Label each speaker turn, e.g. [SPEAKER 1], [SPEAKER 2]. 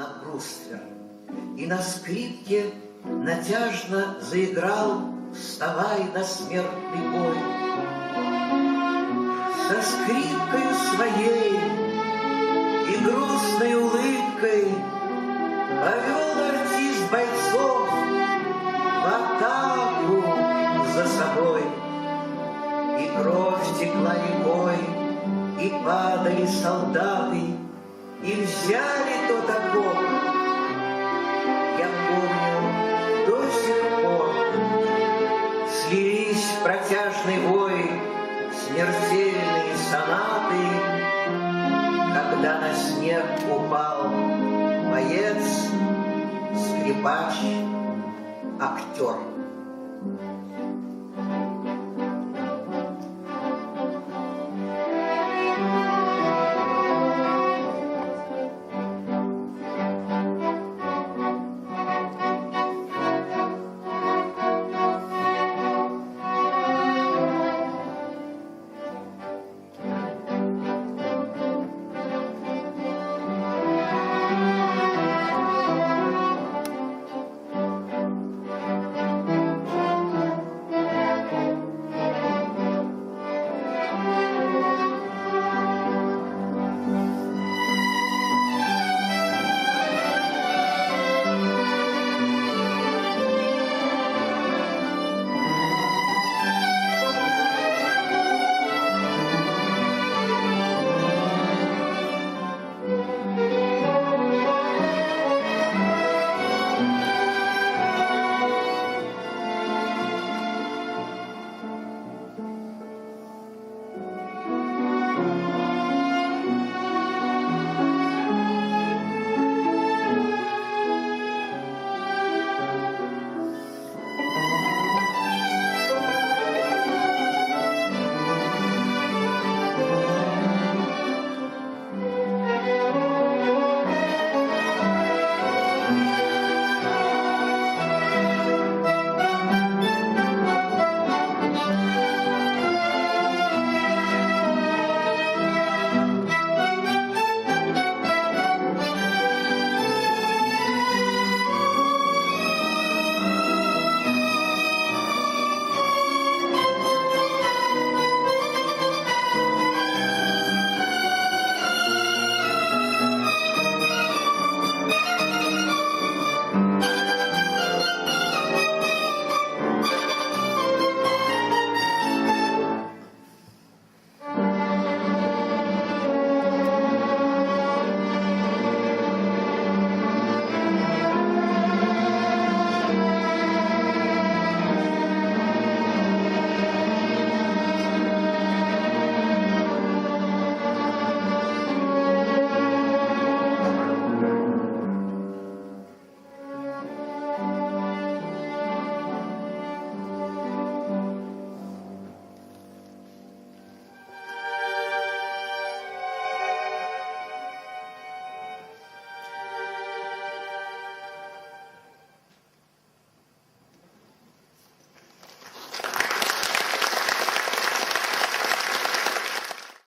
[SPEAKER 1] на бруствер, и на скрипке натяжно заиграл «Вставай на смертный бой». Со скрипкою своей и грустной улыбкой повел артист бойцов в атаку за собой. И кровь текла рекой, и падали солдаты, и взяли тот окоп. Я помню до сих пор слились в протяжный вой смертельные сонаты, когда на снег упал боец, скрипач, актер.